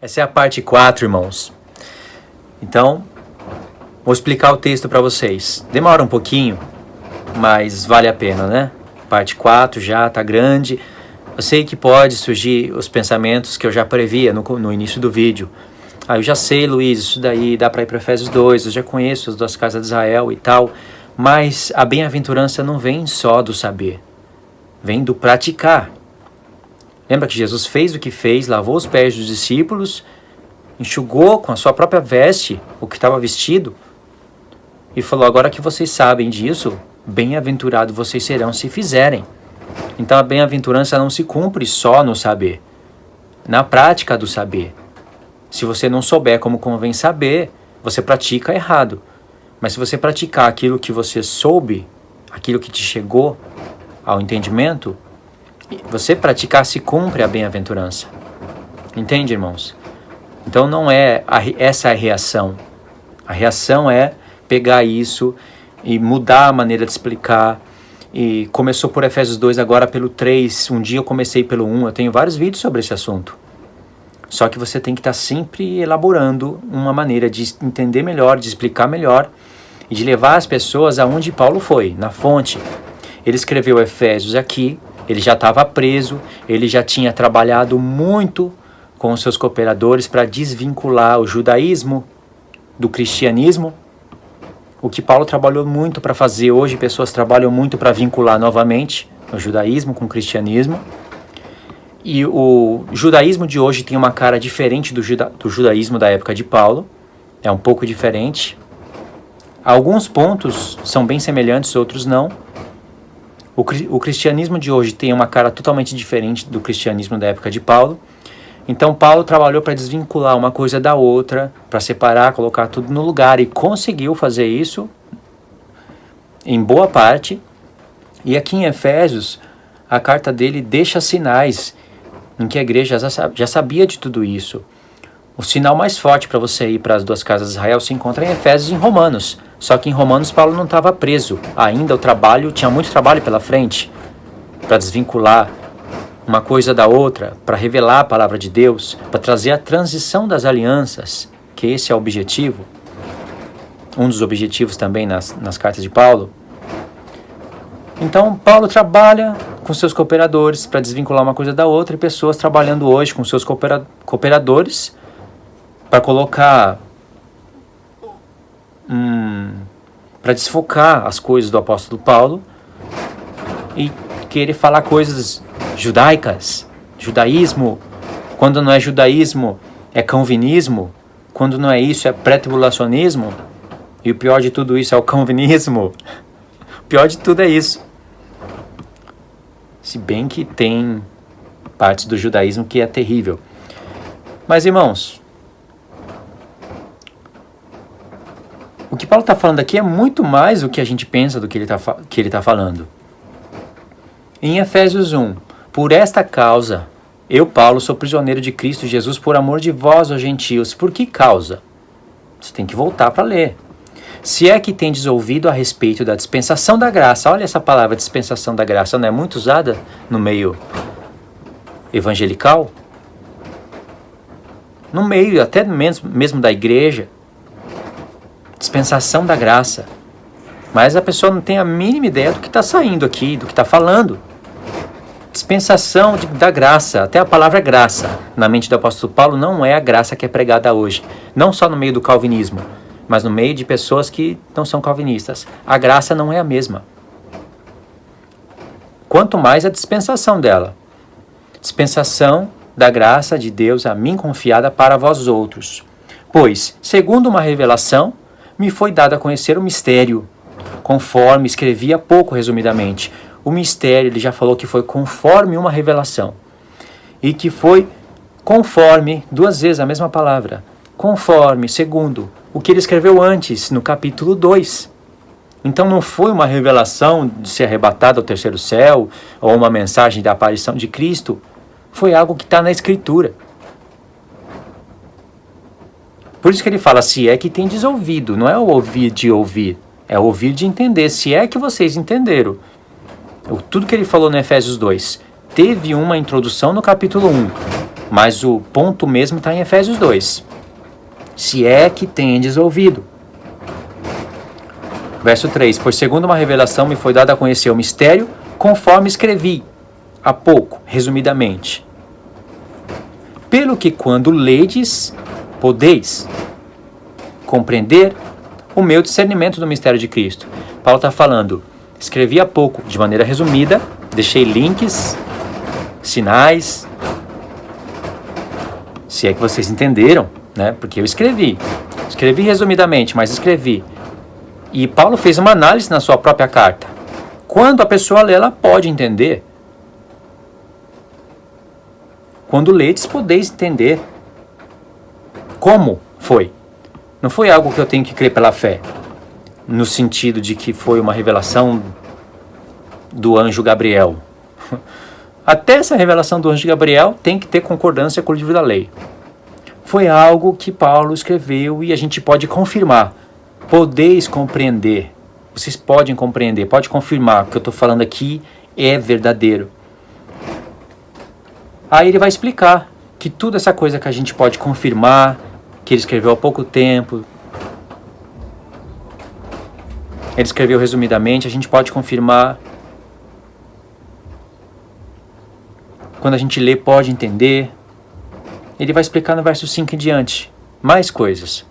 Essa é a parte 4, irmãos. Então, vou explicar o texto para vocês. Demora um pouquinho, mas vale a pena, né? Parte 4 já está grande. Eu sei que pode surgir os pensamentos que eu já previa no início do vídeo. Eu já sei, Luiz, isso daí dá para ir para Efésios 2, eu já conheço as 2 casas de Israel e tal. Mas a bem-aventurança não vem só do saber, vem do praticar. Lembra que Jesus fez o que fez, lavou os pés dos discípulos, enxugou com a sua própria veste o que estava vestido e falou: agora que vocês sabem disso, bem-aventurados vocês serão se fizerem. Então a bem-aventurança não se cumpre só no saber, na prática do saber. Se você não souber como convém saber, você pratica errado. Mas se você praticar aquilo que você soube, aquilo que te chegou ao entendimento, você praticar, se cumpre a bem-aventurança. Entende, irmãos? Então não é essa é a reação. A reação é pegar isso e mudar a maneira de explicar. E começou por Efésios 2, agora pelo 3. Um dia eu comecei pelo 1. Eu tenho vários vídeos sobre esse assunto. Só que você tem que estar sempre elaborando uma maneira de entender melhor, de explicar melhor e de levar as pessoas aonde Paulo foi, na fonte. Ele escreveu Efésios aqui, ele já estava preso, ele já tinha trabalhado muito com os seus cooperadores para desvincular o judaísmo do cristianismo. O que Paulo trabalhou muito para fazer hoje, pessoas trabalham muito para vincular novamente o judaísmo com o cristianismo. E o judaísmo de hoje tem uma cara diferente do judaísmo da época de Paulo. É um pouco diferente. Alguns pontos são bem semelhantes, outros não. O cristianismo de hoje tem uma cara totalmente diferente do cristianismo da época de Paulo. Então Paulo trabalhou para desvincular uma coisa da outra, para separar, colocar tudo no lugar, e conseguiu fazer isso em boa parte. E aqui em Efésios, a carta dele deixa sinais em que a igreja já sabia de tudo isso. O sinal mais forte para você ir para as 2 casas de Israel se encontra em Efésios e em Romanos. Só que em Romanos Paulo não estava preso. Ainda tinha muito trabalho pela frente para desvincular uma coisa da outra, para revelar a palavra de Deus, para trazer a transição das alianças, que esse é o objetivo. Um dos objetivos também nas cartas de Paulo. Então Paulo trabalha com seus cooperadores para desvincular uma coisa da outra, e pessoas trabalhando hoje com seus cooperadores para colocar, para desfocar as coisas do apóstolo Paulo e querer falar coisas judaicas, judaísmo. Quando não é judaísmo, é calvinismo. Quando não é isso, é pré-tribulacionismo. E o pior de tudo isso é o calvinismo. O pior de tudo é isso. Se bem que tem partes do judaísmo que é terrível. Mas, irmãos, o que Paulo está falando aqui é muito mais do que a gente pensa do que ele tá falando. Em Efésios 1, por esta causa, eu, Paulo, sou prisioneiro de Cristo Jesus por amor de vós, ó gentios. Por que causa? Você tem que voltar para ler. Se é que tendes ouvido a respeito da dispensação da graça. Olha essa palavra, dispensação da graça, não é muito usada no meio evangelical? No meio até mesmo da igreja. Dispensação da graça. Mas a pessoa não tem a mínima ideia do que está saindo aqui, do que está falando. Dispensação da graça, até a palavra graça, na mente do apóstolo Paulo, não é a graça que é pregada hoje. Não só no meio do calvinismo, mas no meio de pessoas que não são calvinistas. A graça não é a mesma. Quanto mais a dispensação dela. Dispensação da graça de Deus a mim confiada para vós outros. Pois, segundo uma revelação, me foi dado a conhecer o mistério, conforme escrevi há pouco resumidamente. O mistério, ele já falou que foi conforme uma revelação. E que foi conforme, 2 vezes a mesma palavra, conforme, segundo, o que ele escreveu antes, no capítulo 2. Então não foi uma revelação de ser arrebatado ao terceiro céu, ou uma mensagem da aparição de Cristo. Foi algo que está na Escritura. Por isso que ele fala, se é que tendes ouvido, não é o ouvir de ouvir, é o ouvir de entender, se é que vocês entenderam. Tudo que ele falou no Efésios 2, teve uma introdução no capítulo 1, Mas o ponto mesmo está em Efésios 2. Se é que tendes ouvido. Verso 3. Por segundo uma revelação me foi dado a conhecer o mistério, conforme escrevi há pouco, resumidamente. Pelo que quando ledes, podeis compreender o meu discernimento do mistério de Cristo. Paulo está falando, escrevi há pouco, de maneira resumida, deixei links, sinais, se é que vocês entenderam, né? Porque eu escrevi resumidamente, mas escrevi. E Paulo fez uma análise na sua própria carta. Quando a pessoa lê, ela pode entender. Quando ledes, podeis entender. Como foi? Não foi algo que eu tenho que crer pela fé, no sentido de que foi uma revelação do anjo Gabriel. Até essa revelação do anjo Gabriel tem que ter concordância com o livro da lei. Foi algo que Paulo escreveu e a gente pode confirmar. Podeis compreender. Vocês podem compreender, pode confirmar que o que eu estou falando aqui é verdadeiro. Aí ele vai explicar que tudo essa coisa que a gente pode confirmar, que ele escreveu há pouco tempo, ele escreveu resumidamente, a gente pode confirmar. Quando a gente lê, pode entender. Ele vai explicar no verso 5 em diante mais coisas.